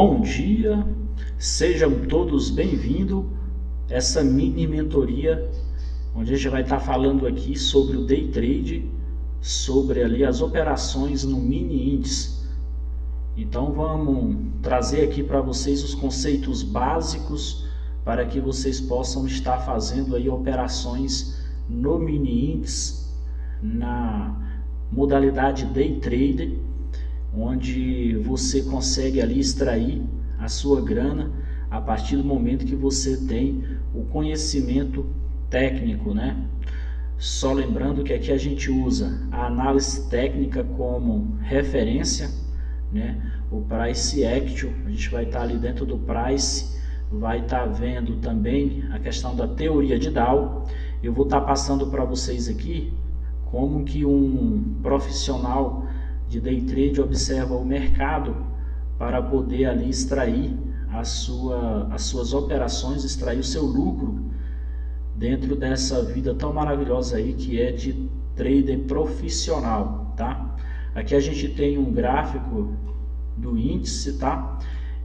Bom dia, sejam todos bem-vindos a essa mini mentoria, onde a gente vai estar falando aqui sobre o Day Trade, sobre ali as operações no mini índice. Então vamos trazer aqui para vocês os conceitos básicos para que vocês possam estar fazendo aí operações no mini índice, na modalidade Day Trade, onde você consegue ali extrair a sua grana a partir do momento que você tem o conhecimento técnico, né? Só lembrando que aqui a gente usa a análise técnica como referência, né? O Price Action, a gente vai estar ali dentro do Price, vai estar vendo também a questão da teoria de Dow. Eu vou estar passando para vocês aqui como que um profissional de Day Trade observa o mercado para poder ali extrair as suas operações, extrair o seu lucro dentro dessa vida tão maravilhosa aí que é de trader profissional, tá? Aqui a gente tem um gráfico do índice, tá?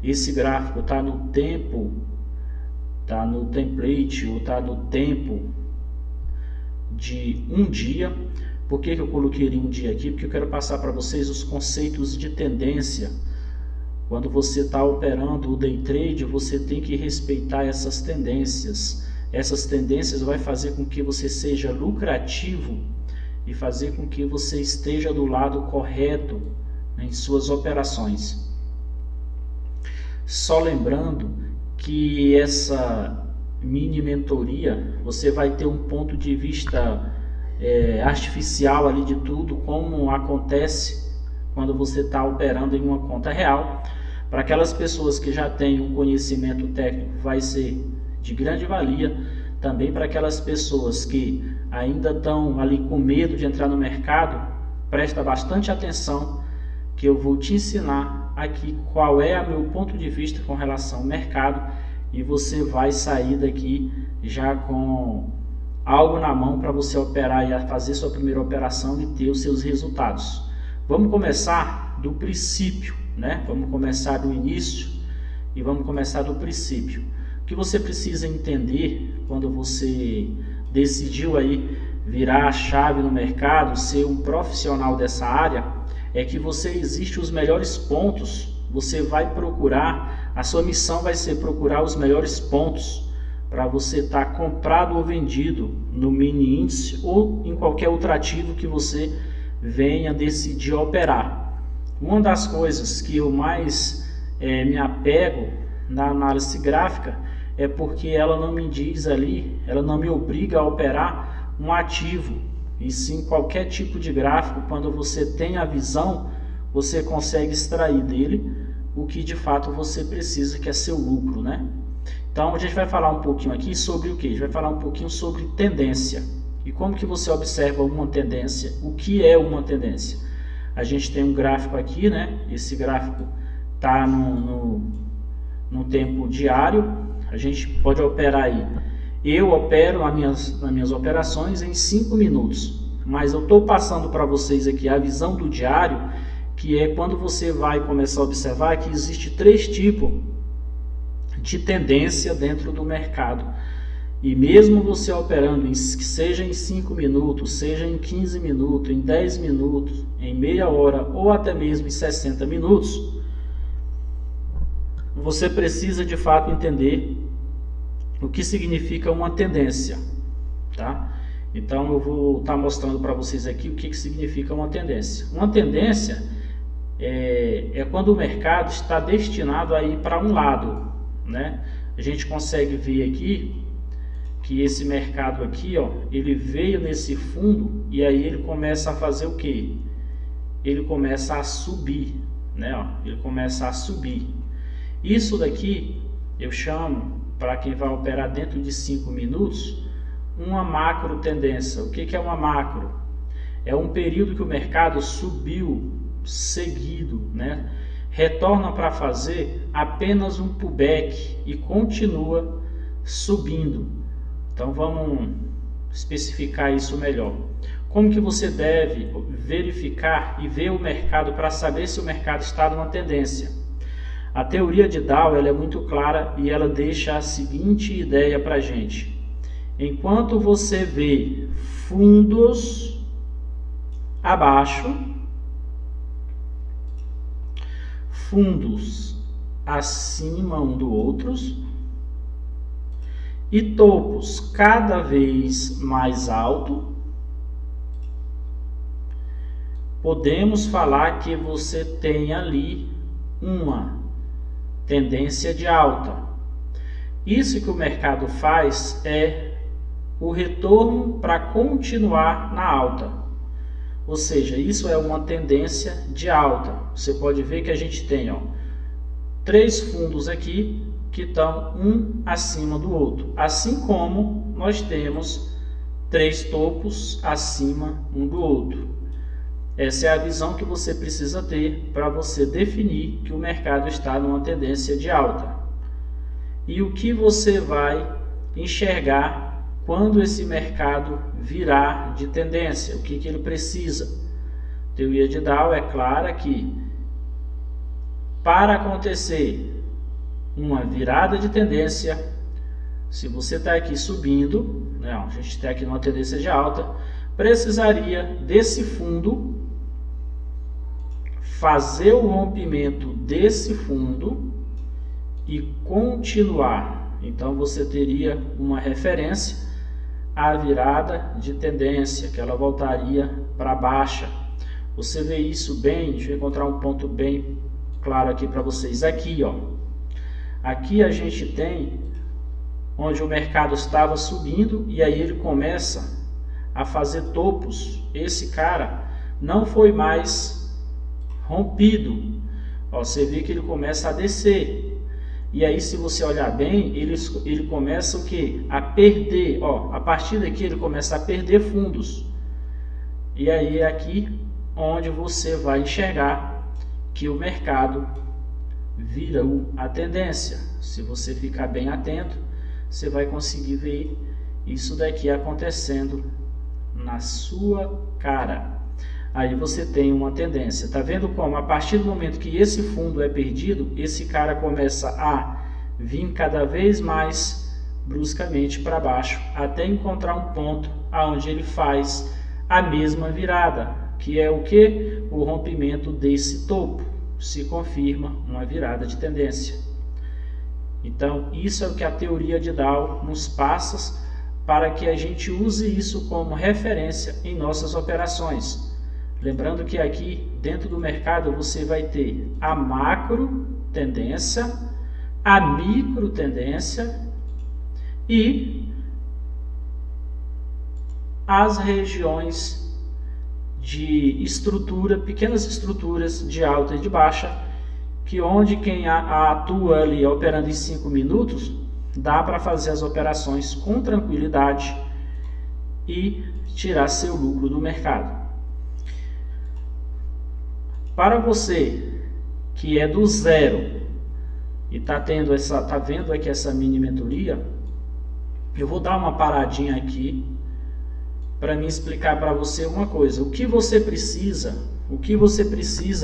Esse gráfico tá no tempo, tá no template ou tá no tempo de um dia. Por que eu coloquei um dia aqui? Porque eu quero passar para vocês os conceitos de tendência. Quando você está operando o Day Trade, você tem que respeitar essas tendências. Essas tendências vai fazer com que você seja lucrativo e fazer com que você esteja do lado correto em suas operações. Só lembrando que essa mini mentoria, você vai ter um ponto de vista artificial ali de tudo, como acontece quando você está operando em uma conta real. Para aquelas pessoas que já têm um conhecimento técnico, vai ser de grande valia. Também para aquelas pessoas que ainda estão ali com medo de entrar no mercado, presta bastante atenção, que eu vou te ensinar aqui qual é o meu ponto de vista com relação ao mercado, e você vai sair daqui já com algo na mão para você operar e fazer sua primeira operação e ter os seus resultados. Vamos começar do princípio, né? Vamos começar do início e vamos começar do princípio. O que você precisa entender quando você decidiu aí virar a chave no mercado, ser um profissional dessa área, é que existe os melhores pontos. Você vai procurar, a sua missão vai ser procurar os melhores pontos para você estar comprado ou vendido no mini índice ou em qualquer outro ativo que você venha decidir operar. Uma das coisas que eu mais me apego na análise gráfica é porque ela não me diz ali, ela não me obriga a operar um ativo, e sim qualquer tipo de gráfico. Quando você tem a visão, você consegue extrair dele o que de fato você precisa, que é seu lucro, né? Então a gente vai falar um pouquinho aqui sobre o que? A gente vai falar um pouquinho sobre tendência. E como que você observa uma tendência? O que é uma tendência? A gente tem um gráfico aqui, né? Esse gráfico está no tempo diário. A gente pode operar aí. Eu opero nas minhas operações em 5 minutos. Mas eu estou passando para vocês aqui a visão do diário, que é quando você vai começar a observar que existe 3 tipos de tendência dentro do mercado. E mesmo você operando, seja em 5 minutos, seja em 15 minutos, em 10 minutos, em meia hora ou até mesmo em 60 minutos, você precisa de fato entender o que significa uma tendência, tá? Então eu vou estar mostrando para vocês aqui o que significa uma tendência. Uma tendência é quando o mercado está destinado a ir para um lado, né? A gente consegue ver aqui que esse mercado aqui, ó, ele veio nesse fundo e aí ele começa a fazer o que? Ele começa a subir, né? Ó, ele começa a subir. Isso daqui eu chamo, para quem vai operar dentro de 5 minutos, uma macro tendência. O que é uma macro? É um período que o mercado subiu seguido, né? Retorna para fazer apenas um pullback e continua subindo. Então vamos especificar isso melhor. Como que você deve verificar e ver o mercado para saber se o mercado está numa tendência? A teoria de Dow ela é muito clara e ela deixa a seguinte ideia para a gente. Enquanto você vê fundos abaixo, fundos acima um do outro e topos cada vez mais alto, podemos falar que você tem ali uma tendência de alta. Isso que o mercado faz é o retorno para continuar na alta. Ou seja, isso é uma tendência de alta. Você pode ver que a gente tem 3 fundos aqui que estão um acima do outro. Assim como nós temos 3 topos acima um do outro. Essa é a visão que você precisa ter para você definir que o mercado está numa tendência de alta. E o que você vai enxergar quando esse mercado virar de tendência? O que ele precisa? A teoria de Dow é clara que para acontecer uma virada de tendência, se você está aqui subindo, a gente está aqui numa tendência de alta, precisaria desse fundo fazer o rompimento desse fundo e continuar. Então você teria uma referência à virada de tendência, que ela voltaria para baixa. Você vê isso bem, deixa eu encontrar um ponto bem claro aqui para vocês. Aqui, aqui a gente tem onde o mercado estava subindo e aí ele começa a fazer topos. Esse cara não foi mais rompido. Você vê que ele começa a descer. E aí, se você olhar bem, ele começa o que? A perder. A partir daqui ele começa a perder fundos. E aí é aqui onde você vai enxergar que o mercado vira a tendência. Se você ficar bem atento, você vai conseguir ver isso daqui acontecendo na sua cara. Aí você tem uma tendência. Tá vendo como a partir do momento que esse fundo é perdido, esse cara começa a vir cada vez mais bruscamente para baixo, até encontrar um ponto aonde ele faz a mesma virada, que é o que? O rompimento desse topo. Se confirma uma virada de tendência. Então, isso é o que a teoria de Dow nos passa para que a gente use isso como referência em nossas operações. Lembrando que aqui dentro do mercado você vai ter a macro tendência, a micro tendência e as regiões de estrutura, pequenas estruturas de alta e de baixa, que onde quem atua ali operando em 5 minutos, dá para fazer as operações com tranquilidade e tirar seu lucro do mercado. Para você que é do zero e tá vendo aqui essa mini mentoria, eu vou dar uma paradinha aqui para me explicar para você uma coisa. O que você precisa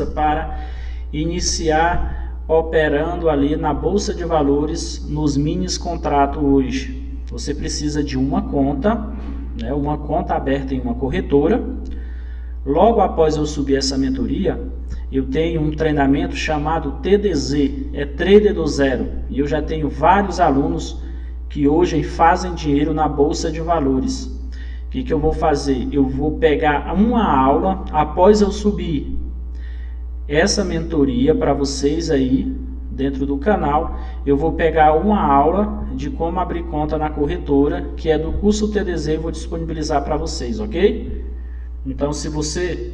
para iniciar operando ali na Bolsa de Valores nos minis contratos hoje? Você precisa de uma conta, uma conta aberta em uma corretora. Logo após eu subir essa mentoria, eu tenho um treinamento chamado TDZ, é Trader do Zero, e eu já tenho vários alunos que hoje fazem dinheiro na Bolsa de Valores. O que eu vou fazer? Eu vou pegar uma aula após eu subir essa mentoria para vocês aí dentro do canal. Eu vou pegar uma aula de como abrir conta na corretora, que é do curso TDZ, e vou disponibilizar para vocês, ok? Então, se você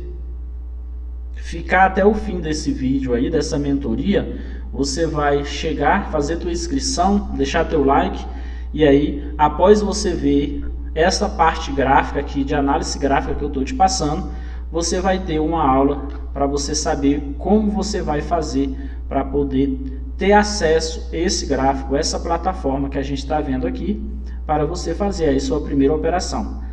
ficar até o fim desse vídeo aí, dessa mentoria, você vai chegar, fazer tua inscrição, deixar teu like, e aí, após você ver essa parte gráfica aqui, de análise gráfica que eu estou te passando, você vai ter uma aula para você saber como você vai fazer para poder ter acesso a esse gráfico, essa plataforma que a gente está vendo aqui, para você fazer aí sua primeira operação.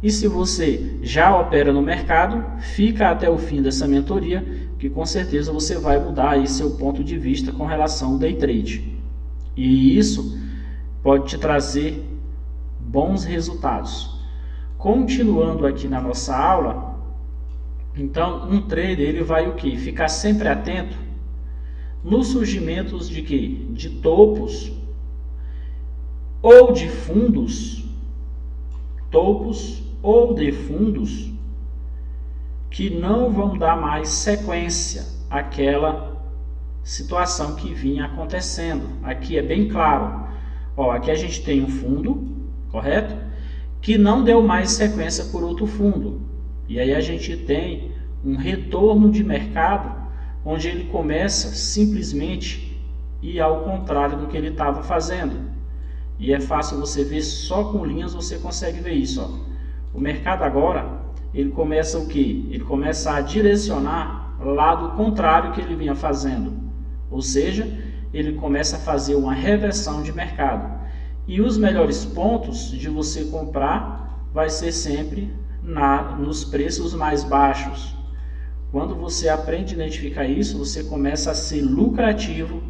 E se você já opera no mercado, fica até o fim dessa mentoria, que com certeza você vai mudar aí seu ponto de vista com relação ao day trade. E isso pode te trazer bons resultados. Continuando aqui na nossa aula, então um trader ele vai o quê? Ficar sempre atento nos surgimentos de quê? De topos ou de fundos, topos ou de fundos que não vão dar mais sequência àquela situação que vinha acontecendo. Aqui é bem claro. Ó, aqui a gente tem um fundo, correto? Que não deu mais sequência por outro fundo. E aí a gente tem um retorno de mercado, onde ele começa simplesmente ir ao contrário do que ele estava fazendo. E é fácil você ver, só com linhas você consegue ver isso. Ó. O mercado agora, ele começa o quê? Ele começa a direcionar lado contrário que ele vinha fazendo. Ou seja, ele começa a fazer uma reversão de mercado. E os melhores pontos de você comprar vai ser sempre nos preços mais baixos. Quando você aprende a identificar isso, você começa a ser lucrativo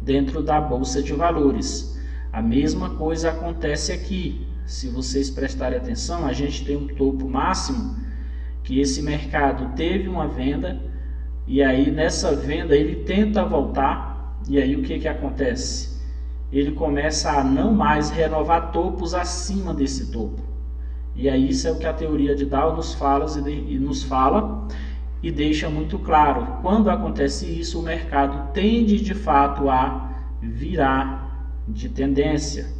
dentro da bolsa de valores. A mesma coisa acontece aqui. Se vocês prestarem atenção, a gente tem um topo máximo que esse mercado teve uma venda e aí nessa venda ele tenta voltar e aí o que acontece? Ele começa a não mais renovar topos acima desse topo. E aí isso é o que a teoria de Dow nos fala e deixa muito claro. Quando acontece isso, o mercado tende de fato a virar de tendência.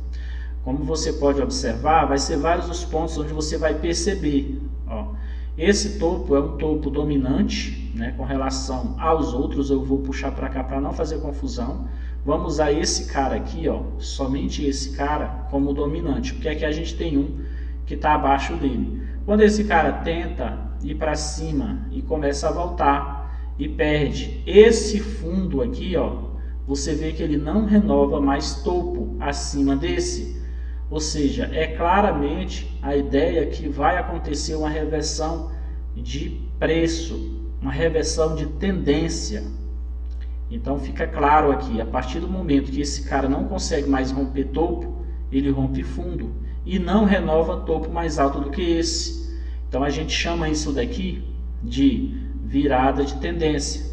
Como você pode observar, vai ser vários os pontos onde você vai perceber. Ó, esse topo é um topo dominante, né, com relação aos outros. Eu vou puxar para cá para não fazer confusão. Vamos usar esse cara aqui, ó, somente esse cara como dominante, porque aqui a gente tem um que está abaixo dele. Quando esse cara tenta ir para cima e começa a voltar e perde esse fundo aqui, ó, você vê que ele não renova mais topo acima desse. Ou seja, é claramente a ideia que vai acontecer uma reversão de preço, uma reversão de tendência. Então fica claro aqui, a partir do momento que esse cara não consegue mais romper topo, ele rompe fundo e não renova topo mais alto do que esse. Então a gente chama isso daqui de virada de tendência.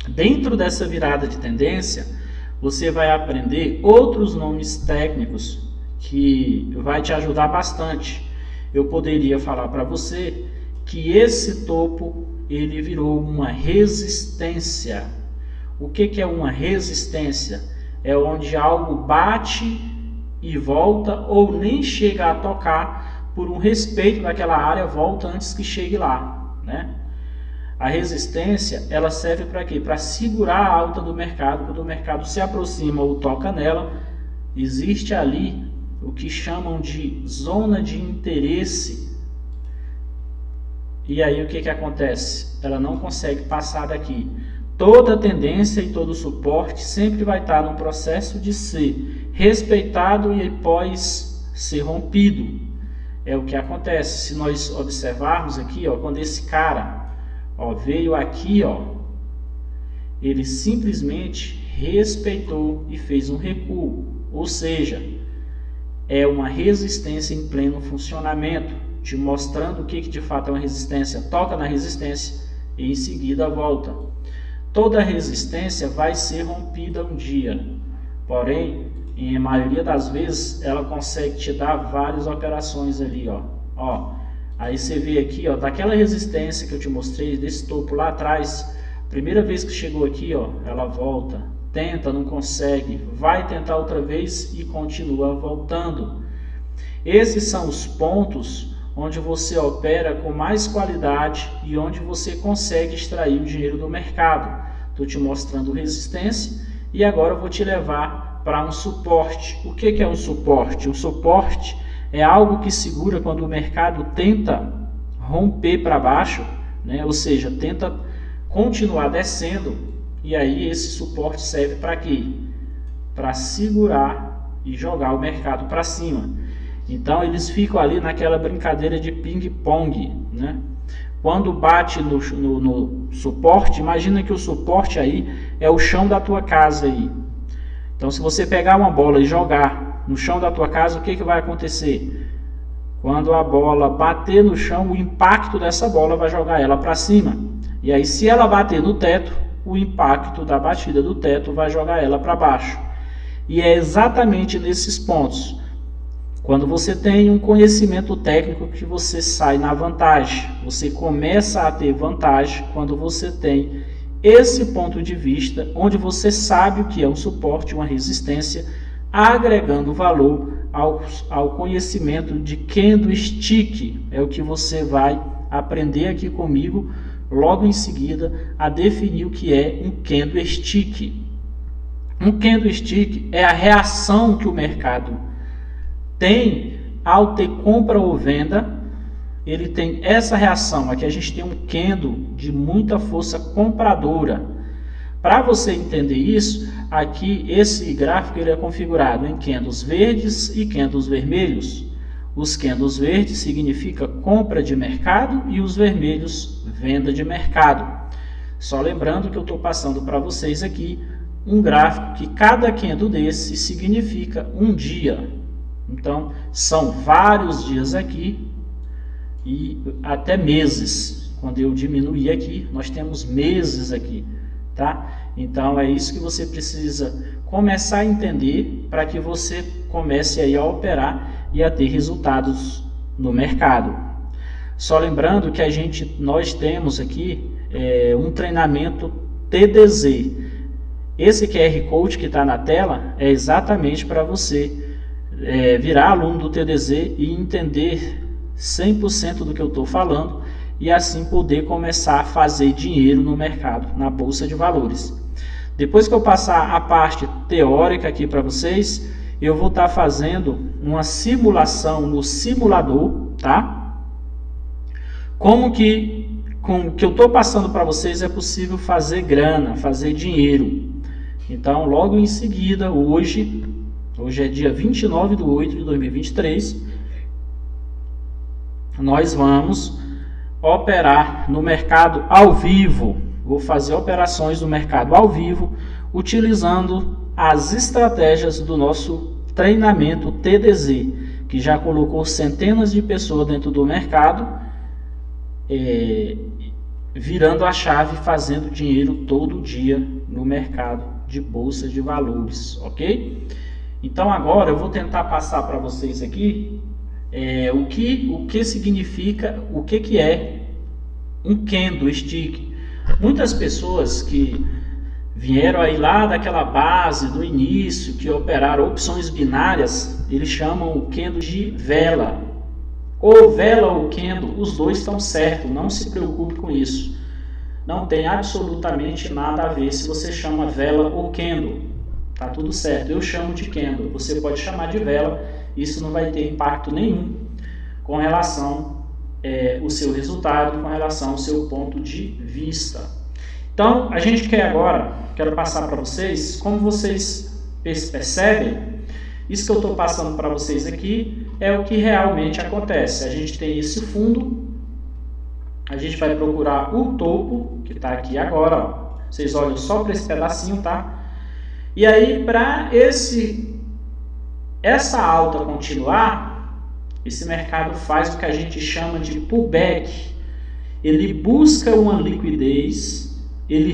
Dentro dessa virada de tendência, você vai aprender outros nomes técnicos que vai te ajudar bastante. Eu poderia falar para você que esse topo ele virou uma resistência. O que é uma resistência? É onde algo bate e volta ou nem chega a tocar por um respeito daquela área, volta antes que chegue lá, né? A resistência, ela serve para quê? Para segurar a alta do mercado. Quando o mercado se aproxima ou toca nela, existe ali o que chamam de zona de interesse. E aí o que acontece? Ela não consegue passar daqui. Toda tendência e todo suporte sempre vai estar no processo de ser respeitado e após ser rompido. É o que acontece. Se nós observarmos aqui, ó, quando esse cara, ó, veio aqui, ó, ele simplesmente respeitou e fez um recuo. Ou seja, é uma resistência em pleno funcionamento, te mostrando o que de fato é uma resistência. Toca na resistência e em seguida volta. Toda resistência vai ser rompida um dia, porém, em maioria das vezes, ela consegue te dar várias operações ali, ó. Aí você vê aqui, ó, daquela resistência que eu te mostrei, desse topo lá atrás, primeira vez que chegou aqui, ó, ela volta, tenta, não consegue, vai tentar outra vez e continua voltando. Esses são os pontos onde você opera com mais qualidade e onde você consegue extrair o dinheiro do mercado. Estou te mostrando resistência e agora eu vou te levar para um suporte. O que é um suporte? Um suporte é algo que segura quando o mercado tenta romper para baixo, né? Ou seja, tenta continuar descendo, e aí esse suporte serve para quê? Para segurar e jogar o mercado para cima. Então eles ficam ali naquela brincadeira de ping-pong, né? Quando bate no suporte, imagina que o suporte aí é o chão da tua casa aí. Então se você pegar uma bola e jogar no chão da tua casa, o que vai acontecer? Quando a bola bater no chão, o impacto dessa bola vai jogar ela para cima. E aí se ela bater no teto, o impacto da batida do teto vai jogar ela para baixo. E é exatamente nesses pontos, quando você tem um conhecimento técnico, que você sai na vantagem. Você começa a ter vantagem quando você tem esse ponto de vista, onde você sabe o que é um suporte, uma resistência, agregando valor ao conhecimento de candlestick. É o que você vai aprender aqui comigo, logo em seguida, a definir o que é um candlestick. Um candlestick é a reação que o mercado tem ao ter compra ou venda. Ele tem essa reação. Aqui a gente tem um candle de muita força compradora. Para você entender isso, aqui esse gráfico ele é configurado em candles verdes e candles vermelhos. Os candles verdes significa compra de mercado e os vermelhos venda de mercado. Só lembrando que eu estou passando para vocês aqui um gráfico que cada candle desse significa um dia. Então, são vários dias aqui e até meses. Quando eu diminuir aqui, nós temos meses aqui, tá? Então, é isso que você precisa começar a entender para que você comece aí a operar e a ter resultados no mercado. Só lembrando que nós temos aqui um treinamento TDZ. Esse QR Code que está na tela é exatamente para você virar aluno do TDZ e entender 100% do que eu estou falando e assim poder começar a fazer dinheiro no mercado, na Bolsa de Valores. Depois que eu passar a parte teórica aqui para vocês, eu vou estar fazendo uma simulação no simulador, tá? Como que com o que eu estou passando para vocês é possível fazer grana, fazer dinheiro. Então, logo em seguida, hoje é dia 29 de 8 de 2023, nós vamos operar no mercado ao vivo. Vou fazer operações no mercado ao vivo, utilizando as estratégias do nosso treinamento TDZ, que já colocou centenas de pessoas dentro do mercado, virando a chave, fazendo dinheiro todo dia no mercado de bolsa de valores, ok? Então agora eu vou tentar passar para vocês aqui o que significa, o que é um candlestick. Muitas pessoas que vieram aí lá daquela base do início, que operaram opções binárias, eles chamam o candle de vela. Ou vela ou candle, os dois estão certos, não se preocupe com isso. Não tem absolutamente nada a ver se você chama vela ou candle. Tá tudo certo, eu chamo de candle, você pode chamar de vela, isso não vai ter impacto nenhum com relação ao seu resultado, com relação ao seu ponto de vista. Então, a gente quero passar para vocês, como vocês percebem, isso que eu estou passando para vocês aqui é o que realmente acontece. A gente tem esse fundo, a gente vai procurar o topo, que está aqui agora, ó. Vocês olham só para esse pedacinho, tá? E aí, para essa alta continuar, esse mercado faz o que a gente chama de pullback. Ele busca uma liquidez, ele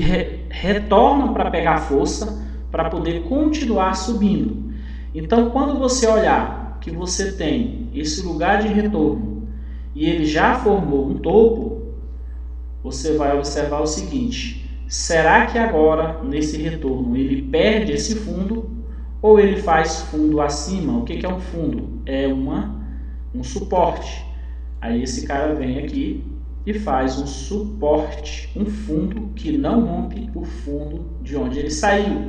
retorna para pegar força, para poder continuar subindo. Então, quando você olhar que você tem esse lugar de retorno e ele já formou um topo, você vai observar o seguinte: será que agora, nesse retorno, ele perde esse fundo ou ele faz fundo acima? O que é um fundo? É um suporte. Aí esse cara vem aqui e faz um suporte, um fundo que não rompe o fundo de onde ele saiu.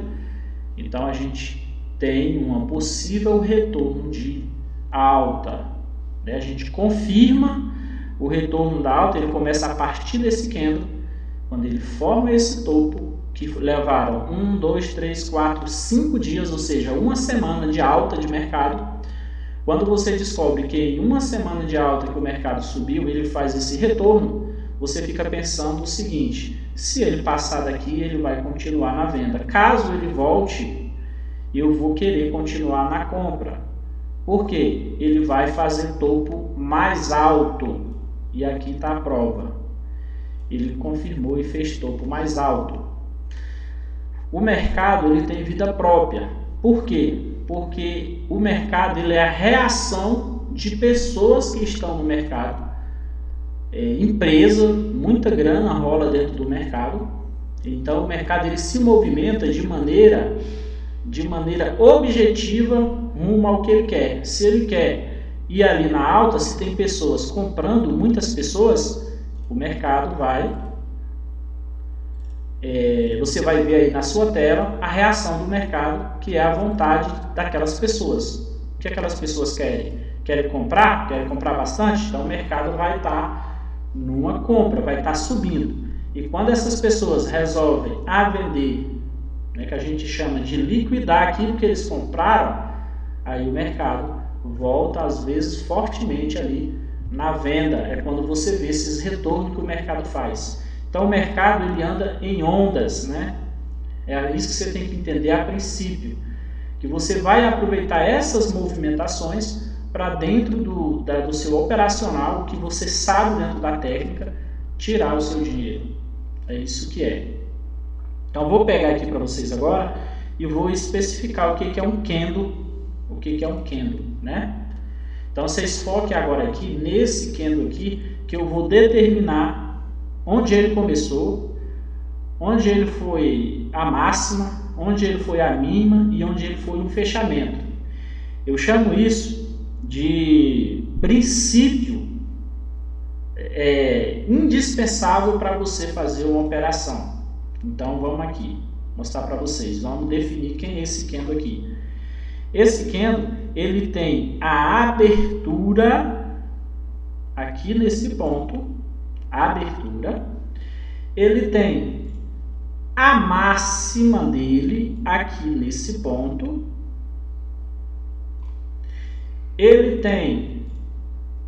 Então a gente tem um possível retorno de alta. A gente confirma o retorno da alta, ele começa a partir desse candle, quando ele forma esse topo, que levaram 1, 2, 3, 4, 5 dias, ou seja, uma semana de alta de mercado. Quando você descobre que em uma semana de alta que o mercado subiu, ele faz esse retorno, você fica pensando o seguinte: se ele passar daqui, ele vai continuar na venda. Caso ele volte, eu vou querer continuar na compra. Por quê? Ele vai fazer topo mais alto. E aqui está a prova. Ele confirmou e fez topo mais alto. O mercado ele tem vida própria. Por quê? Porque o mercado ele é a reação de pessoas que estão no mercado. Empresa, muita grana rola dentro do mercado. Então o mercado ele se movimenta de maneira objetiva rumo ao que ele quer. Se ele quer ir ali na alta, se tem pessoas comprando, muitas pessoas, o mercado vai... você vai ver aí na sua tela a reação do mercado, que é a vontade daquelas pessoas. O que aquelas pessoas querem? Querem comprar? Querem comprar bastante? Então o mercado vai estar numa compra, vai estar subindo. E quando essas pessoas resolvem vender, que a gente chama de liquidar aquilo que eles compraram, aí o mercado volta às vezes fortemente ali na venda. É quando você vê esses retornos que o mercado faz. Então o mercado ele anda em ondas, né? É isso que você tem que entender a princípio, que você vai aproveitar essas movimentações para dentro do seu operacional, que você sabe dentro da técnica, tirar o seu dinheiro. É isso que é. Então vou pegar aqui para vocês agora e vou especificar o que é um candle, né? Então vocês foquem agora aqui nesse candle aqui, que eu vou determinar onde ele começou, onde ele foi a máxima, onde ele foi a mínima e onde ele foi um fechamento. Eu chamo isso de princípio indispensável para você fazer uma operação. Então vamos aqui mostrar para vocês, vamos definir quem é esse candle aqui. Esse candle ele tem a abertura aqui nesse ponto, a abertura, ele tem a máxima dele aqui nesse ponto, ele tem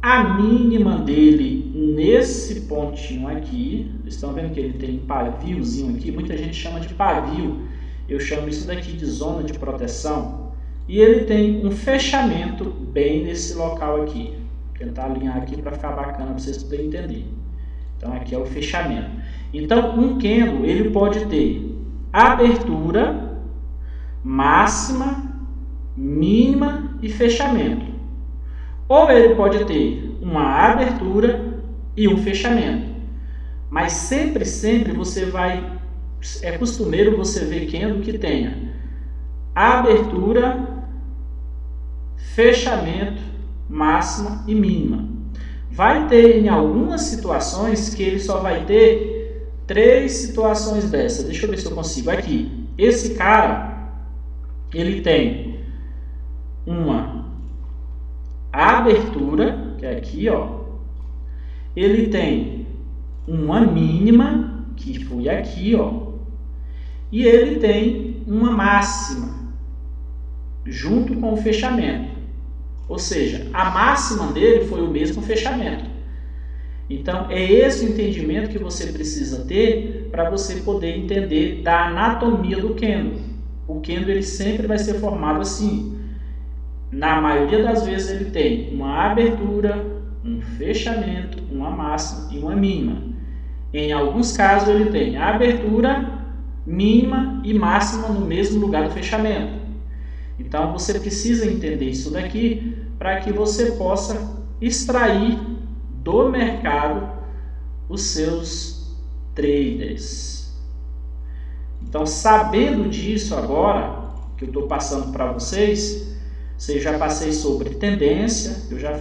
a mínima dele nesse pontinho aqui. Vocês estão vendo que ele tem um paviozinho aqui, muita gente chama de pavio, eu chamo isso daqui de zona de proteção, e ele tem um fechamento bem nesse local aqui. Vou tentar alinhar aqui para ficar bacana para vocês poderem entender. Então aqui é o fechamento. Então um candle ele pode ter abertura, máxima, mínima e fechamento. Ou ele pode ter uma abertura e um fechamento. Mas sempre você vai... É costumeiro você ver candle que tenha abertura, fechamento, máxima e mínima. Vai ter em algumas situações que ele só vai ter 3 situações dessas. Deixa eu ver se eu consigo. Aqui, esse cara, ele tem uma abertura, que é aqui, ó. Ele tem uma mínima, que foi aqui, ó. E ele tem uma máxima, junto com o fechamento. Ou seja, a máxima dele foi o mesmo fechamento. Então, é esse o entendimento que você precisa ter para você poder entender da anatomia do candle. O candle ele sempre vai ser formado assim. Na maioria das vezes ele tem uma abertura, um fechamento, uma máxima e uma mínima. Em alguns casos ele tem a abertura, mínima e máxima no mesmo lugar do fechamento. Então você precisa entender isso daqui para que você possa extrair do mercado os seus traders. Então, sabendo disso agora, que eu estou passando para vocês, já passei sobre tendência, eu já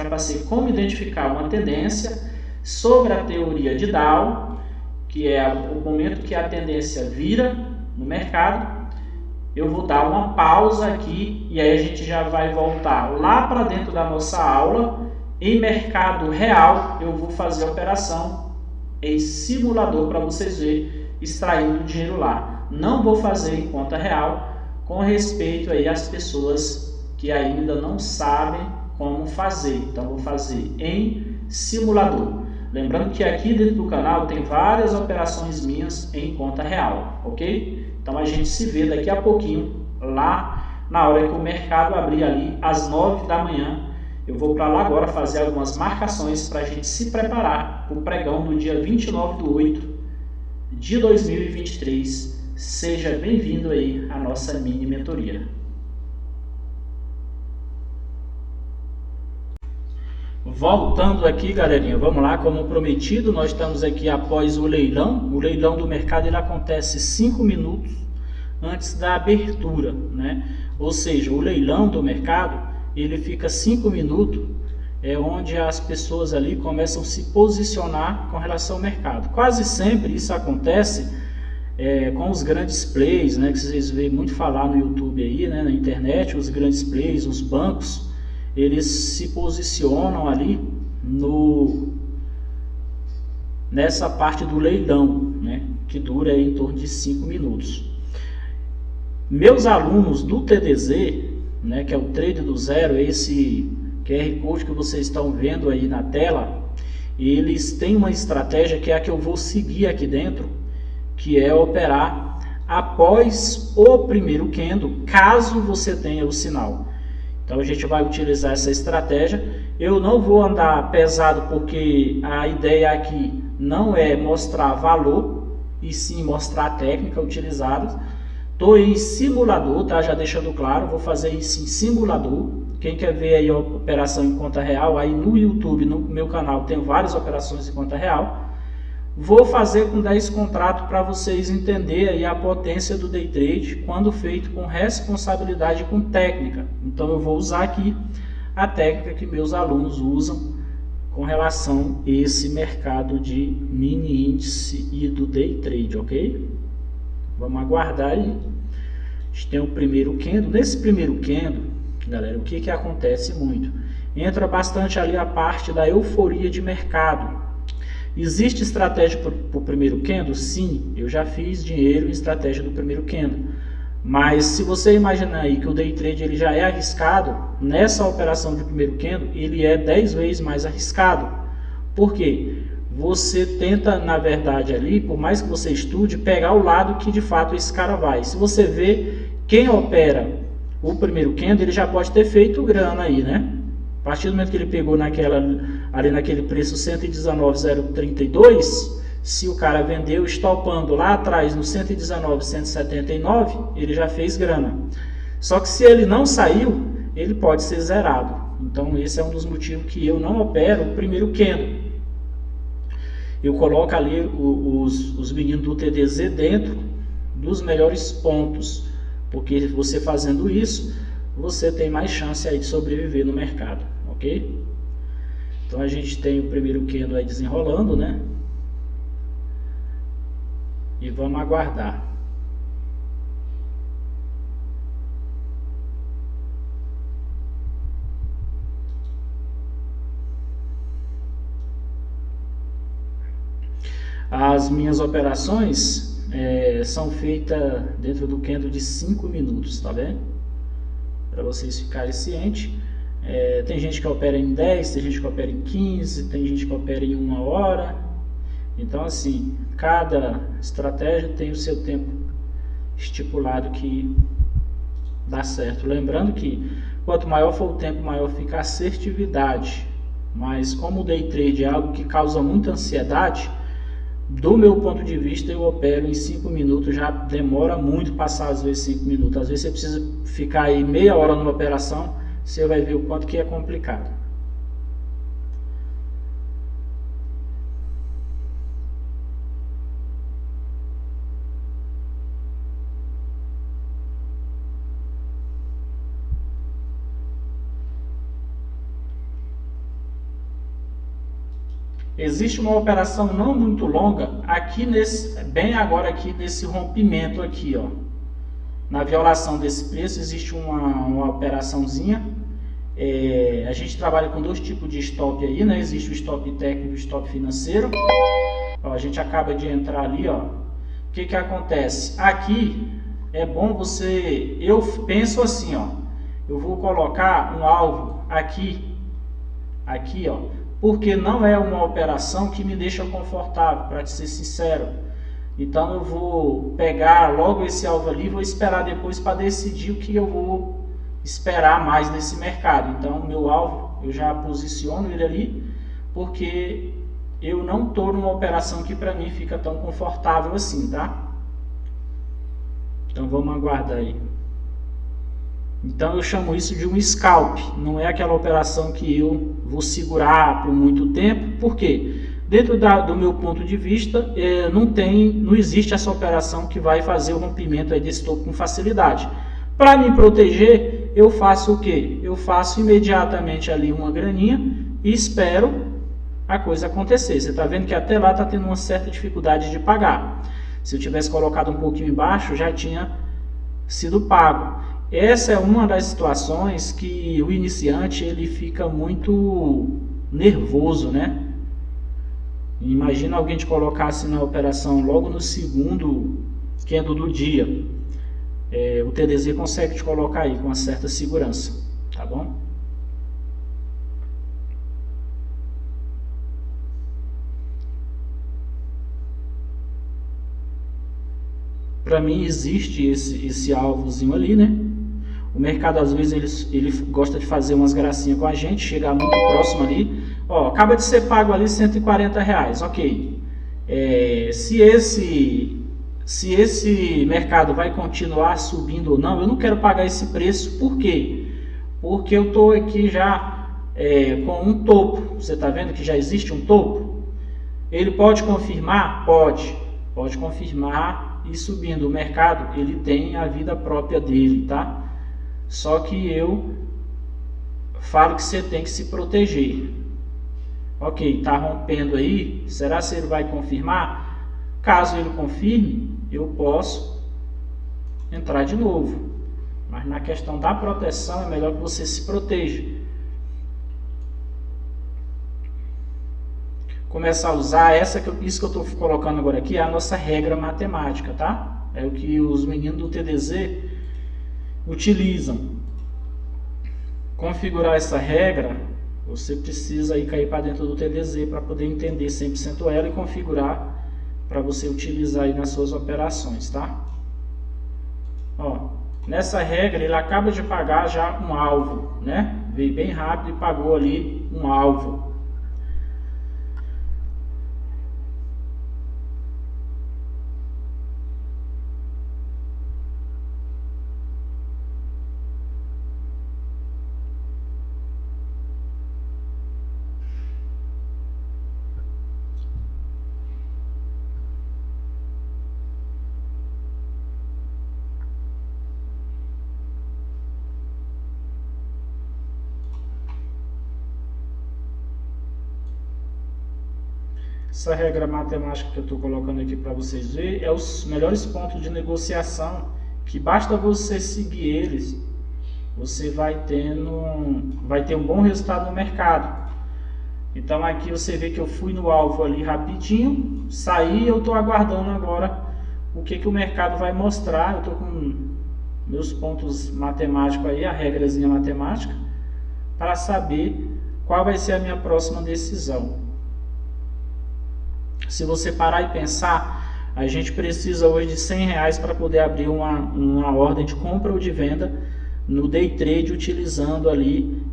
passei como identificar uma tendência, sobre a teoria de Dow, que é o momento que a tendência vira no mercado. Eu vou dar uma pausa aqui e aí a gente já vai voltar lá para dentro da nossa aula. Em mercado real, eu vou fazer a operação em simulador para vocês verem, extraindo dinheiro lá. Não vou fazer em conta real, com respeito aí às pessoas que ainda não sabem como fazer. Então vou fazer em simulador. Lembrando que aqui dentro do canal tem várias operações minhas em conta real, ok? Então a gente se vê daqui a pouquinho, lá na hora que o mercado abrir ali às 9 da manhã. Eu vou para lá agora fazer algumas marcações para a gente se preparar para o pregão do dia 29/8 de 2023. Seja bem-vindo aí à nossa mini mentoria. Voltando aqui, galerinha, vamos lá, como prometido, nós estamos aqui após o leilão. O leilão do mercado ele acontece 5 minutos antes da abertura, né? Ou seja, o leilão do mercado ele fica 5 minutos, onde as pessoas ali começam a se posicionar com relação ao mercado. Quase sempre isso acontece com os grandes players, né, que vocês veem muito falar no YouTube aí, né, na internet, os grandes players, os bancos, eles se posicionam ali nessa parte do leilão, né, que dura aí em torno de 5 minutos. Meus alunos do TDZ, né, que é o Trade do Zero, esse QR Code que vocês estão vendo aí na tela, eles têm uma estratégia que é a que eu vou seguir aqui dentro, que é operar após o primeiro candle, caso você tenha o sinal. Então a gente vai utilizar essa estratégia. Eu não vou andar pesado porque a ideia aqui não é mostrar valor, e sim mostrar a técnica utilizada. Estou em simulador, tá? Já deixando claro, vou fazer isso em simulador. Quem quer ver aí a operação em conta real, aí no YouTube, no meu canal, tem várias operações em conta real. Vou fazer com 10 contratos para vocês entenderem aí a potência do day trade quando feito com responsabilidade e com técnica. Então eu vou usar aqui a técnica que meus alunos usam com relação a esse mercado de mini índice e do day trade, ok? Vamos aguardar aí. A gente tem o primeiro candle. Nesse primeiro candle, galera, o que acontece muito? Entra bastante ali a parte da euforia de mercado. Existe estratégia para o primeiro candle? Sim, eu já fiz dinheiro em estratégia do primeiro candle. Mas se você imaginar aí que o day trade ele já é arriscado, nessa operação de primeiro candle, ele é 10 vezes mais arriscado. Por quê? Você tenta, na verdade, ali, por mais que você estude, pegar o lado que de fato esse cara vai. Se você vê quem opera o primeiro candle, ele já pode ter feito grana aí, né? A partir do momento que ele pegou ali naquele preço 119,032, se o cara vendeu estopando lá atrás no 119,179, ele já fez grana. Só que se ele não saiu, ele pode ser zerado. Então esse é um dos motivos que eu não opero o primeiro candle. Eu coloco ali os meninos do TDZ dentro dos melhores pontos, porque você fazendo isso, você tem mais chance aí de sobreviver no mercado, ok? Então a gente tem o primeiro candle aí desenrolando, né? E vamos aguardar. As minhas operações são feitas dentro do candle de 5 minutos, tá vendo? Para vocês ficarem cientes. Tem gente que opera em 10, tem gente que opera em 15, tem gente que opera em 1 hora. Então assim, cada estratégia tem o seu tempo estipulado que dá certo. Lembrando que quanto maior for o tempo, maior fica a assertividade. Mas como o day trade é algo que causa muita ansiedade, do meu ponto de vista, eu opero em 5 minutos, já demora muito passar às vezes 5 minutos. Às vezes você precisa ficar aí meia hora numa operação, você vai ver o quanto que é complicado. Existe uma operação não muito longa aqui bem agora aqui nesse rompimento aqui, ó. Na violação desse preço existe uma operaçãozinha. A gente trabalha com dois tipos de stop aí, né? Existe o stop técnico e o stop financeiro. Ó, a gente acaba de entrar ali, ó. O que que acontece? Aqui é bom eu penso assim, ó, eu vou colocar um alvo aqui, ó, porque não é uma operação que me deixa confortável, para ser sincero. Então eu vou pegar logo esse alvo ali, vou esperar depois para decidir o que eu vou esperar mais nesse mercado. Então meu alvo, eu já posiciono ele ali, porque eu não estou numa operação que para mim fica tão confortável assim, tá? Então vamos aguardar aí. Então eu chamo isso de um scalp, não é aquela operação que eu vou segurar por muito tempo. Por quê? Dentro do meu ponto de vista, não existe essa operação que vai fazer o rompimento aí desse topo com facilidade. Para me proteger, eu faço o quê? Eu faço imediatamente ali uma graninha e espero a coisa acontecer. Você está vendo que até lá está tendo uma certa dificuldade de pagar. Se eu tivesse colocado um pouquinho embaixo, já tinha sido pago. Essa é uma das situações que o iniciante ele fica muito nervoso, né? Imagina alguém te colocasse na operação logo no segundo candle do dia. O TDZ consegue te colocar aí com uma certa segurança, tá bom? Para mim existe esse alvozinho ali, né? O mercado às vezes ele gosta de fazer umas gracinhas com a gente, chegar muito próximo ali. Ó, acaba de ser pago ali R$140, ok. Se esse mercado vai continuar subindo ou não, eu não quero pagar esse preço. Por quê? Porque eu estou aqui já com um topo. Você está vendo que já existe um topo? Ele pode confirmar? Pode confirmar e subindo. O mercado ele tem a vida própria dele, tá? Só que eu falo que você tem que se proteger. Ok, tá rompendo aí. Será que ele vai confirmar? Caso ele confirme, eu posso entrar de novo. Mas na questão da proteção é melhor que você se proteja. Começar a usar isso que eu estou colocando agora aqui é a nossa regra matemática, tá? É o que os meninos do TDZ utilizam. Configurar essa regra, você precisa ir cair para dentro do TDZ para poder entender 100% ela e configurar para você utilizar aí nas suas operações, tá? Ó, nessa regra ele acaba de pagar já um alvo, né? Veio bem rápido e pagou ali um alvo. Essa regra matemática que eu estou colocando aqui para vocês verem é os melhores pontos de negociação, que basta você seguir eles, você vai ter um bom resultado no mercado. Então aqui você vê que eu fui no alvo ali rapidinho, saí e eu estou aguardando agora o que o mercado vai mostrar. Eu estou com meus pontos matemáticos aí, a regrazinha matemática, para saber qual vai ser a minha próxima decisão. Se você parar e pensar, a gente precisa hoje de R$100 para poder abrir uma ordem de compra ou de venda no day trade utilizando ali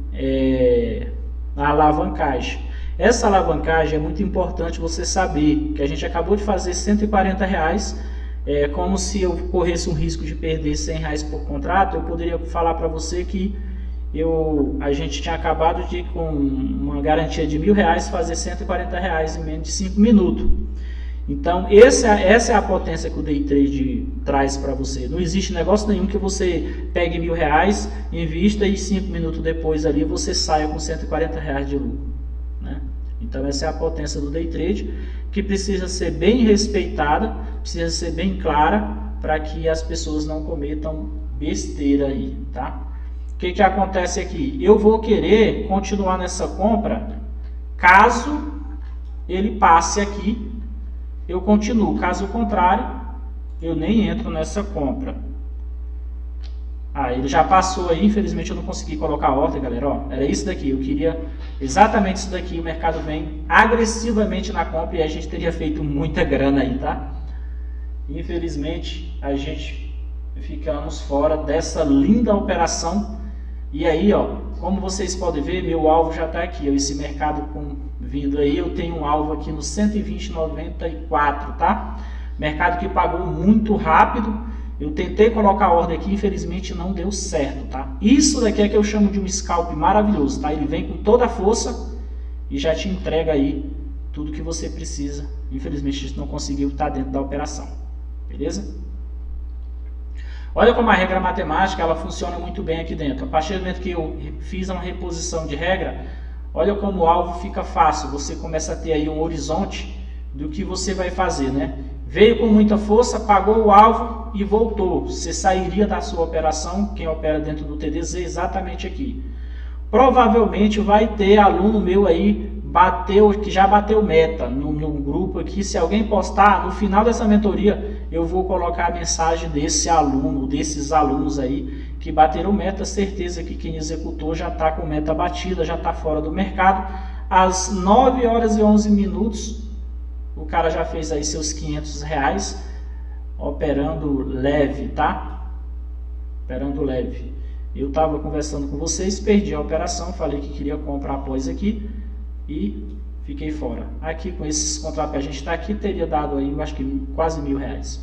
a alavancagem. Essa alavancagem é muito importante você saber que a gente acabou de fazer R$140, como se eu corresse um risco de perder R$100 por contrato. Eu poderia falar para você que a gente tinha acabado de, com uma garantia de R$1.000, fazer R$140 em menos de 5 minutos. Então, essa é a potência que o Day Trade traz para você. Não existe negócio nenhum que você pegue R$1.000, invista e 5 minutos depois ali você saia com R$140 de lucro, né? Então, essa é a potência do Day Trade, que precisa ser bem respeitada, precisa ser bem clara, para que as pessoas não cometam besteira aí, tá? O que acontece aqui? Eu vou querer continuar nessa compra, caso ele passe aqui, eu continuo. Caso contrário, eu nem entro nessa compra. Ah, ele já passou aí, infelizmente eu não consegui colocar a ordem, galera. Ó, era isso daqui, eu queria exatamente isso daqui. O mercado vem agressivamente na compra e a gente teria feito muita grana aí, tá? Infelizmente a gente ficamos fora dessa linda operação. E aí, ó, como vocês podem ver, meu alvo já está aqui. Ó, esse mercado vindo aí, eu tenho um alvo aqui no 120,94, tá? Mercado que pagou muito rápido. Eu tentei colocar a ordem aqui, infelizmente não deu certo, tá? Isso daqui é que eu chamo de um scalp maravilhoso, tá? Ele vem com toda a força e já te entrega aí tudo que você precisa. Infelizmente a gente não conseguiu estar dentro da operação, beleza? Olha como a regra matemática, ela funciona muito bem aqui dentro. A partir do momento que eu fiz uma reposição de regra, olha como o alvo fica fácil. Você começa a ter aí um horizonte do que você vai fazer, né? Veio com muita força, pagou o alvo e voltou. Você sairia da sua operação, quem opera dentro do TDZ, exatamente aqui. Provavelmente vai ter aluno meu aí que já bateu meta no grupo aqui. Se alguém postar, no final dessa mentoria, eu vou colocar a mensagem desse aluno, desses alunos aí que bateram meta. Certeza que quem executou já está com meta batida, já está fora do mercado. Às 9 horas e 11 minutos, o cara já fez aí seus R$500 operando leve, tá? Operando leve. Eu estava conversando com vocês, perdi a operação, falei que queria comprar após aqui e fiquei fora. Aqui com esses contratos que a gente está aqui, teria dado aí, eu acho que quase R$1.000.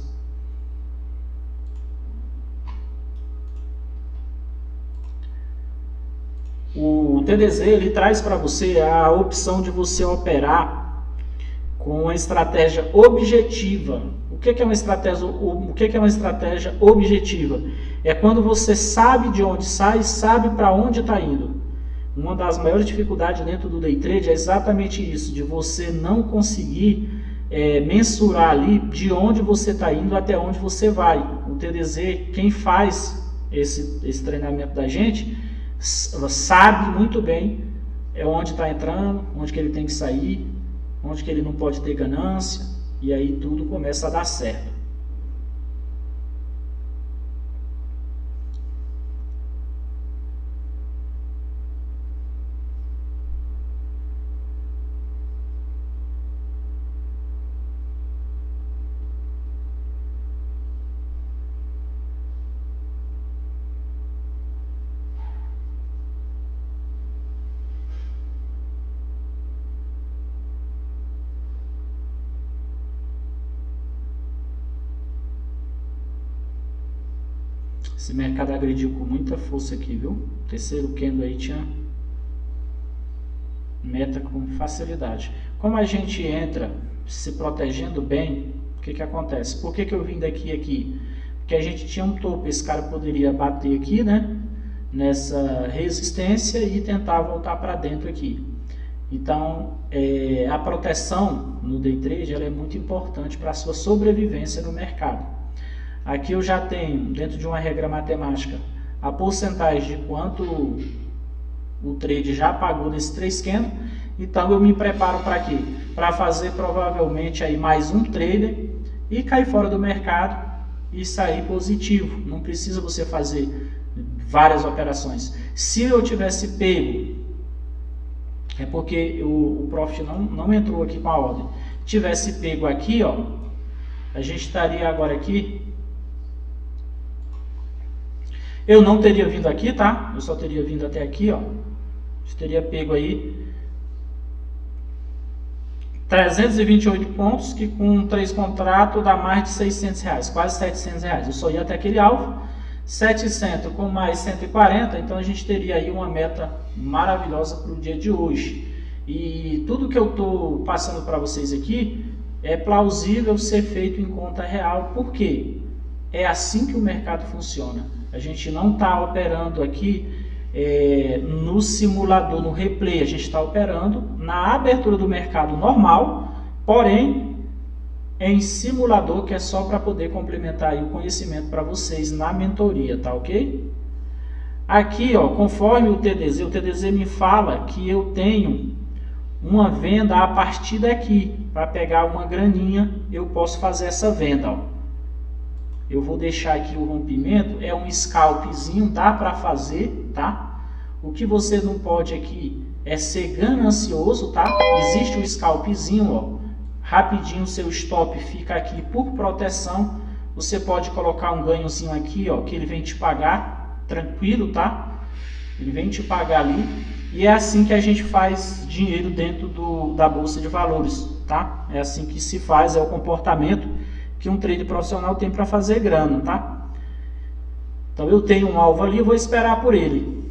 O TDZ ele traz para você a opção de você operar com uma estratégia objetiva. O que é uma estratégia objetiva? É quando você sabe de onde sai, sabe para onde está indo. Uma das maiores dificuldades dentro do day trade é exatamente isso, de você não conseguir mensurar ali de onde você está indo até onde você vai. O TDZ, quem faz esse treinamento da gente, sabe muito bem onde está entrando, onde que ele tem que sair, onde que ele não pode ter ganância, e aí tudo começa a dar certo. Esse mercado agrediu com muita força aqui, viu? O terceiro candle aí tinha meta com facilidade. Como a gente entra se protegendo bem, o que acontece? Por que eu vim daqui aqui? Porque a gente tinha um topo, esse cara poderia bater aqui, né? Nessa resistência e tentar voltar para dentro aqui. Então, a proteção no day trade ela é muito importante para a sua sobrevivência no mercado. Aqui eu já tenho, dentro de uma regra matemática, a porcentagem de quanto o trade já pagou nesse 3 candles. Então eu me preparo para quê? Para fazer provavelmente aí mais um trader e cair fora do mercado e sair positivo. Não precisa você fazer várias operações. Se eu tivesse pego, é porque o profit não entrou aqui com a ordem. Tivesse pego aqui, ó, a gente estaria agora aqui. Eu não teria vindo aqui, tá? Eu só teria vindo até aqui, ó. Eu teria pego aí 328 pontos, que com 3 contratos dá mais de R$600, quase R$700. Eu só ia até aquele alvo. 700 com mais 140, então a gente teria aí uma meta maravilhosa para o dia de hoje. E tudo que eu estou passando para vocês aqui é plausível ser feito em conta real, porque é assim que o mercado funciona. A gente não está operando aqui no simulador, no replay, a gente está operando na abertura do mercado normal, porém em simulador, que é só para poder complementar aí o conhecimento para vocês na mentoria, tá ok? Aqui, ó, conforme o TDZ me fala que eu tenho uma venda a partir daqui, para pegar uma graninha, eu posso fazer essa venda, ó. eu vou deixar aqui o rompimento, é um scalpzinho, dá para fazer, tá? O que você não pode aqui é ser ganancioso, tá? Existe o scalpzinho, ó, rapidinho o seu stop fica aqui por proteção. Você pode colocar um ganhozinho aqui, ó, que ele vem te pagar, tranquilo, tá? Ele vem te pagar ali. E é assim que a gente faz dinheiro dentro da Bolsa de Valores, tá? É assim que se faz, é o comportamento que um trader profissional tem para fazer grana, tá? Então eu tenho um alvo ali, eu vou esperar por ele.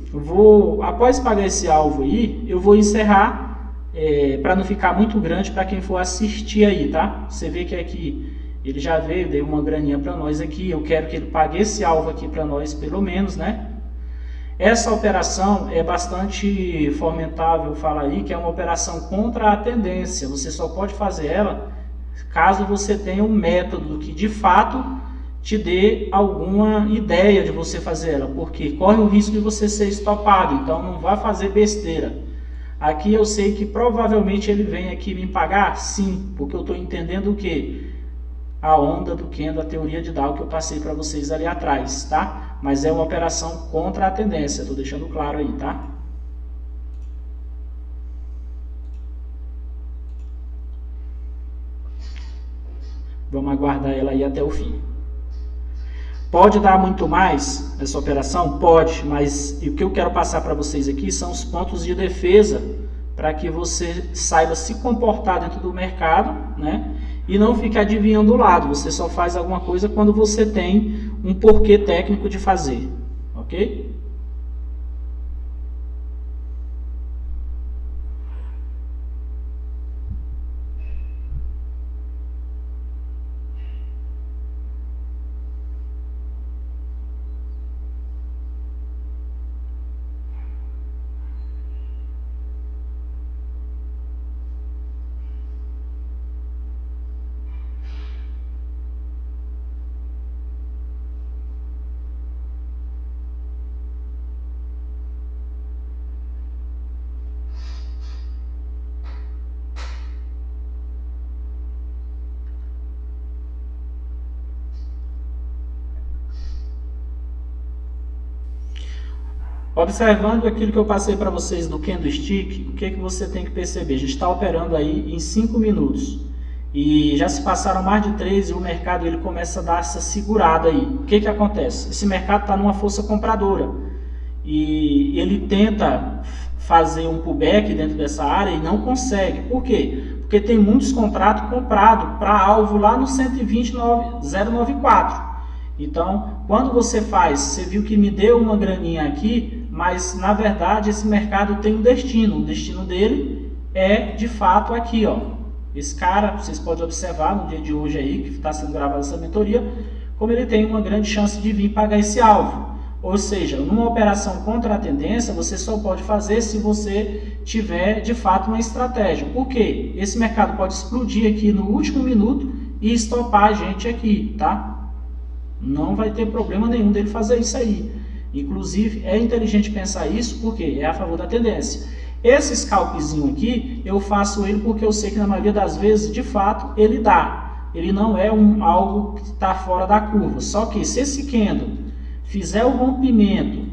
Após pagar esse alvo aí, eu vou encerrar, para não ficar muito grande para quem for assistir aí, tá? Você vê que aqui ele já veio, deu uma graninha para nós aqui, eu quero que ele pague esse alvo aqui para nós pelo menos, né? Essa operação é bastante fomentável, fala aí, que é uma operação contra a tendência. Você só pode fazer ela caso você tenha um método que de fato te dê alguma ideia de você fazer ela, porque corre o risco de você ser estopado, então não vá fazer besteira. Aqui eu sei que provavelmente ele vem aqui me pagar, sim, porque eu estou entendendo o que? A onda do candle, a teoria de Dow que eu passei para vocês ali atrás, tá? Mas é uma operação contra a tendência, estou deixando claro aí, tá? Vamos aguardar ela aí até o fim. Pode dar muito mais essa operação? Pode, mas o que eu quero passar para vocês aqui são os pontos de defesa para que você saiba se comportar dentro do mercado, né? E não fique adivinhando o lado. Você só faz alguma coisa quando você tem um porquê técnico de fazer, ok? Observando aquilo que eu passei para vocês do candlestick, o que você tem que perceber? A gente está operando aí em 5 minutos e já se passaram mais de 3 e o mercado ele começa a dar essa segurada aí. O que acontece? Esse mercado está numa força compradora e ele tenta fazer um pullback dentro dessa área e não consegue. Por quê? Porque tem muitos contratos comprados para alvo lá no 120.094. Então, quando você faz, você viu que me deu uma graninha aqui, mas na verdade esse mercado tem um destino. O destino dele é de fato aqui, ó. Esse cara, vocês podem observar no dia de hoje aí, que está sendo gravada essa mentoria, como ele tem uma grande chance de vir pagar esse alvo. Ou seja, numa operação contra a tendência, você só pode fazer se você tiver de fato uma estratégia. Por quê? Esse mercado pode explodir aqui no último minuto e estopar a gente aqui, tá? Não vai ter problema nenhum dele fazer isso aí. Inclusive, é inteligente pensar isso porque é a favor da tendência. Esse scalpzinho aqui, eu faço ele porque eu sei que na maioria das vezes, de fato, ele dá. Ele não é algo que está fora da curva. Só que se esse candle fizer o rompimento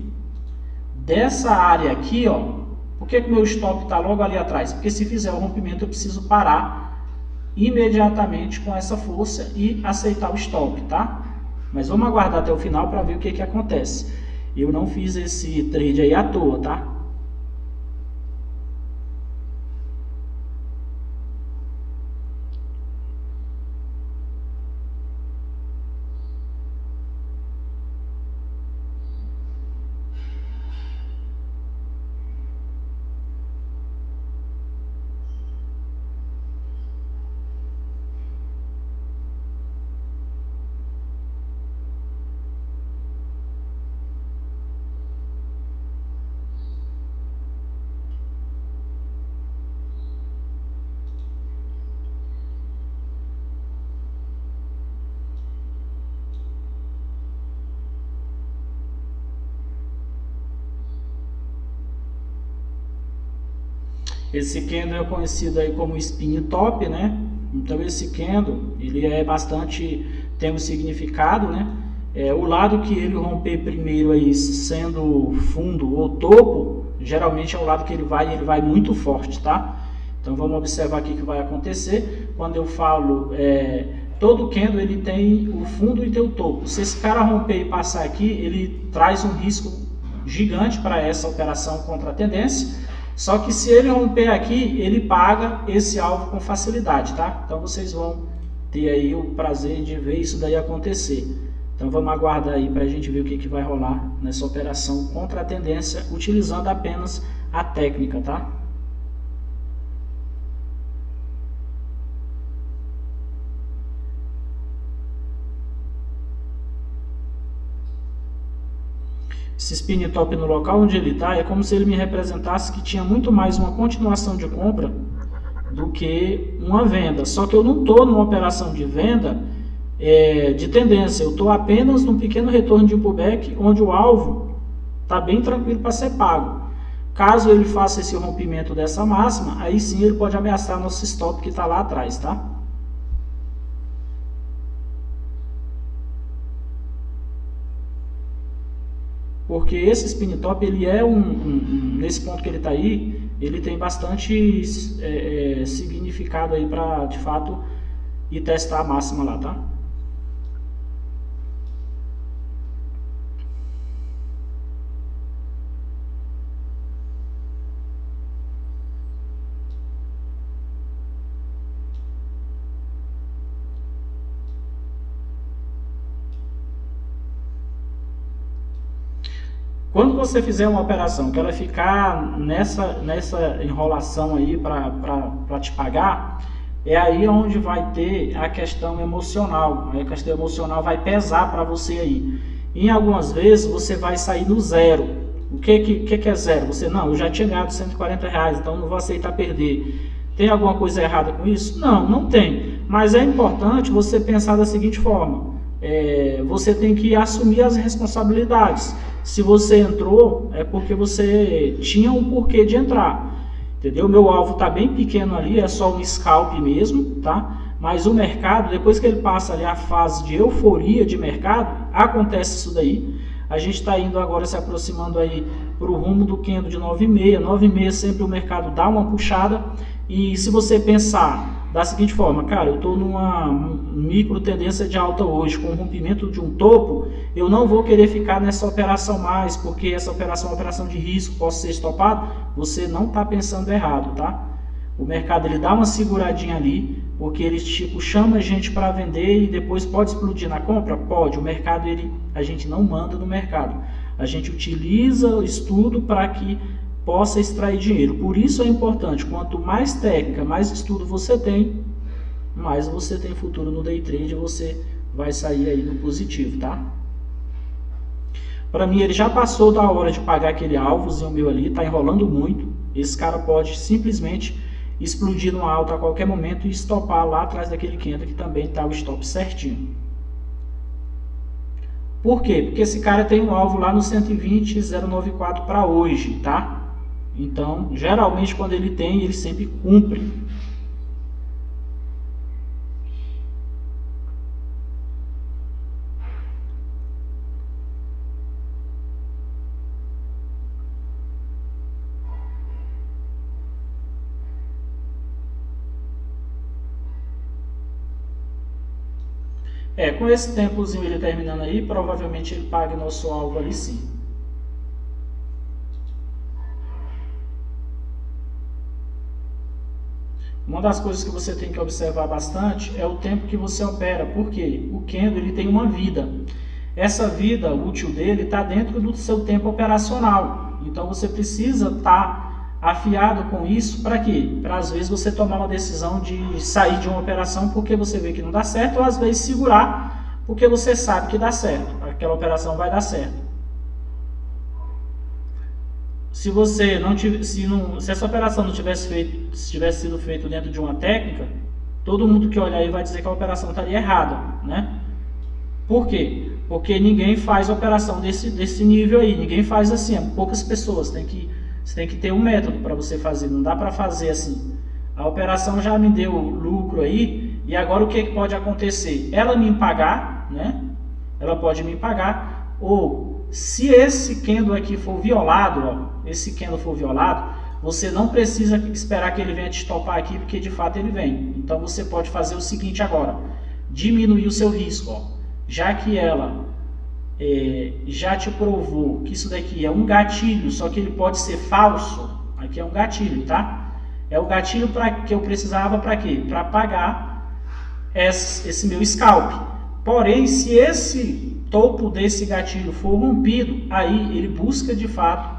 dessa área aqui, ó, por que o meu stop está logo ali atrás? Porque se fizer o rompimento, eu preciso parar imediatamente com essa força e aceitar o stop, tá? Mas vamos aguardar até o final para ver o que acontece. Eu não fiz esse trade aí à toa, tá? Esse candle é conhecido aí como spin top, né? Então esse candle ele é bastante tem um significado, né? O lado que ele romper primeiro aí, sendo fundo ou topo, geralmente é o lado que ele vai muito forte, tá? Então vamos observar aqui o que vai acontecer. Quando eu falo, todo candle ele tem o fundo e tem o topo. Se esse cara romper e passar aqui, ele traz um risco gigante para essa operação contra a tendência. Só que se ele romper aqui, ele paga esse alvo com facilidade, tá? Então vocês vão ter aí o prazer de ver isso daí acontecer. Então vamos aguardar aí para a gente ver o que vai rolar nessa operação contra a tendência, utilizando apenas a técnica, tá? Esse spin top no local onde ele está, é como se ele me representasse que tinha muito mais uma continuação de compra do que uma venda. Só que eu não estou numa operação de venda de tendência, eu estou apenas num pequeno retorno de pullback, onde o alvo está bem tranquilo para ser pago. Caso ele faça esse rompimento dessa máxima, aí sim ele pode ameaçar nosso stop que está lá atrás, tá? Porque esse spin top, ele é nesse ponto que ele está aí, ele tem bastante significado aí para, de fato, ir testar a máxima lá, tá? Quando você fizer uma operação que ela ficar nessa enrolação aí para te pagar, é aí onde vai ter a questão emocional. A questão emocional vai pesar para você aí. Em algumas vezes você vai sair no zero. O que é zero? Você, não, eu já tinha ganhado R$140, então não vou aceitar perder. Tem alguma coisa errada com isso? Não, não tem. Mas é importante você pensar da seguinte forma. Você tem que assumir as responsabilidades. Se você entrou, é porque você tinha um porquê de entrar, entendeu? Meu alvo está bem pequeno ali, é só um scalp mesmo, tá? Mas o mercado, depois que ele passa ali a fase de euforia de mercado, acontece isso daí. A gente está indo agora, se aproximando aí para o rumo do candle de 9,6. 9,6 sempre o mercado dá uma puxada. E se você pensar da seguinte forma, cara, eu estou numa micro tendência de alta hoje, com o rompimento de um topo, eu não vou querer ficar nessa operação mais, porque essa operação é uma operação de risco, posso ser estopado. Você não está pensando errado, tá? O mercado ele dá uma seguradinha ali, porque ele tipo chama a gente para vender e depois pode explodir na compra? Pode. O mercado, a gente não manda no mercado. A gente utiliza o estudo para que possa extrair dinheiro. Por isso é importante, quanto mais técnica, mais estudo você tem, mais você tem futuro no day trade, você vai sair aí no positivo, tá? Para mim ele já passou da hora de pagar aquele alvozinho meu ali, tá enrolando muito. Esse cara pode simplesmente explodir no alto a qualquer momento e estopar lá atrás daquele candle que também está o stop certinho. Por quê? Porque esse cara tem um alvo lá no 120,094 para hoje, tá? Então, geralmente quando ele tem, ele sempre cumpre. Com esse tempozinho ele terminando aí, provavelmente ele paga nosso alvo ali sim. Uma das coisas que você tem que observar bastante é o tempo que você opera, porque o candle ele tem uma vida. Essa vida útil dele está dentro do seu tempo operacional. Então você precisa estar afiado com isso para quê? Para às vezes você tomar uma decisão de sair de uma operação porque você vê que não dá certo, ou às vezes segurar porque você sabe que dá certo, aquela operação vai dar certo. Se você não se essa operação não tivesse sido feita dentro de uma técnica, todo mundo que olhar aí vai dizer que a operação estaria errada, né? Por quê? Porque ninguém faz operação desse nível aí, ninguém faz assim, poucas pessoas, você tem que ter um método para você fazer, não dá para fazer assim. A operação já me deu lucro aí, E agora o que pode acontecer? Ela me pagar, né? Ela pode me pagar, ou se esse candle aqui for violado, ó, esse candle for violado, você não precisa esperar que ele venha te stopar aqui, porque de fato ele vem. Então você pode fazer o seguinte agora, diminuir o seu risco, ó. Já que ela já te provou que isso daqui é um gatilho, só que ele pode ser falso, aqui é um gatilho, tá? É o gatilho que eu precisava para quê? Para pagar esse meu scalp. Porém, se esse topo desse gatilho for rompido, aí ele busca de fato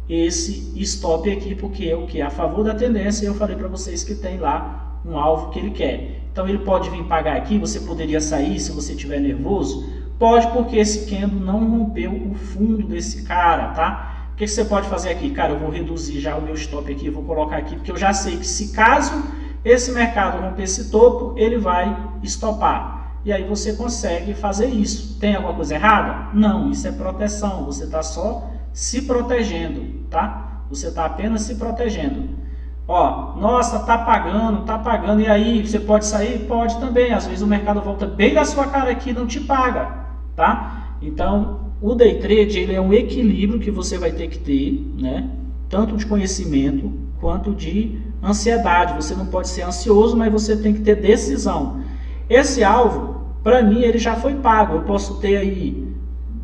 esse stop aqui, porque é o que? A favor da tendência. Eu falei para vocês que tem lá um alvo que ele quer. Então ele pode vir pagar aqui, você poderia sair se você estiver nervoso? Pode, porque esse candle não rompeu o fundo desse cara, tá? O que você pode fazer aqui? Cara, eu vou reduzir já o meu stop aqui, vou colocar aqui, porque eu já sei que se caso esse mercado romper esse topo, ele vai estopar. E aí você consegue fazer isso. Tem alguma coisa errada? Não, isso é proteção, você está só se protegendo, tá? Você está apenas se protegendo. Ó, nossa, tá pagando, e aí você pode sair? Pode também, às vezes o mercado volta bem na sua cara aqui e não te paga, tá? Então, o day trade, ele é um equilíbrio que você vai ter que ter, né? Tanto de conhecimento quanto de ansiedade. Você não pode ser ansioso, mas você tem que ter decisão. Esse alvo, para mim, ele já foi pago. Eu posso ter aí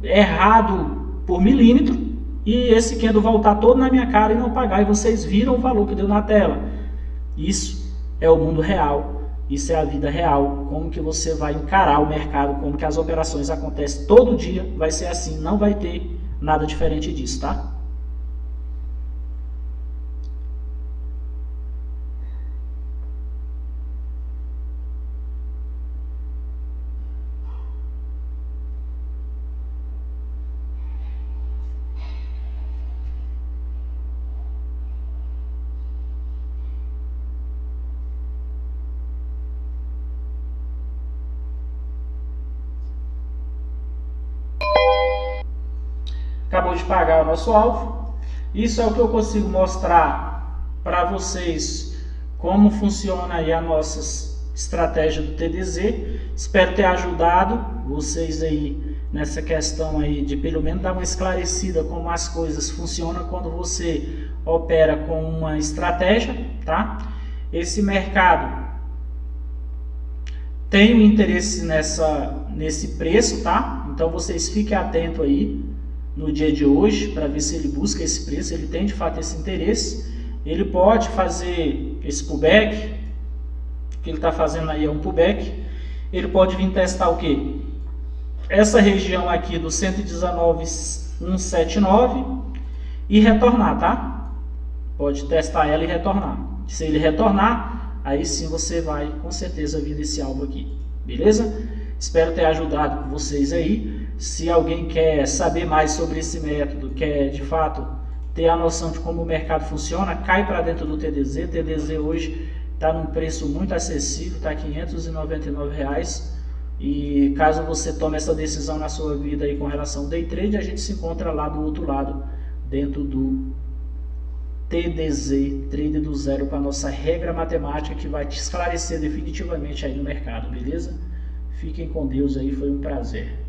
errado por milímetro, e esse candle voltar todo na minha cara e não pagar, e vocês viram o valor que deu na tela. Isso é o mundo real, isso é a vida real, como que você vai encarar o mercado, como que as operações acontecem todo dia, vai ser assim, não vai ter nada diferente disso, tá? Acabou de pagar o nosso alvo. Isso é o que eu consigo mostrar para vocês como funciona aí a nossa estratégia do TDZ. Espero ter ajudado vocês aí nessa questão aí de pelo menos dar uma esclarecida como as coisas funcionam quando você opera com uma estratégia, tá? Esse mercado tem um interesse nesse preço, tá? Então vocês fiquem atentos aí no dia de hoje, para ver se ele busca esse preço, ele tem de fato esse interesse. Ele pode fazer esse pullback, o que ele está fazendo aí é um pullback. Ele pode vir testar o que? Essa região aqui do 119,179 e retornar, tá? Pode testar ela e retornar. Se ele retornar, aí sim você vai com certeza vir nesse alvo aqui, beleza? Espero ter ajudado vocês aí. Se alguém quer saber mais sobre esse método, quer de fato ter a noção de como o mercado funciona, cai para dentro do TDZ. TDZ hoje está num preço muito acessível, está R$ 599. E caso você tome essa decisão na sua vida aí com relação ao day trade, a gente se encontra lá do outro lado, dentro do TDZ, Trade do Zero, com a nossa regra matemática que vai te esclarecer definitivamente aí no mercado, beleza? Fiquem com Deus aí, foi um prazer.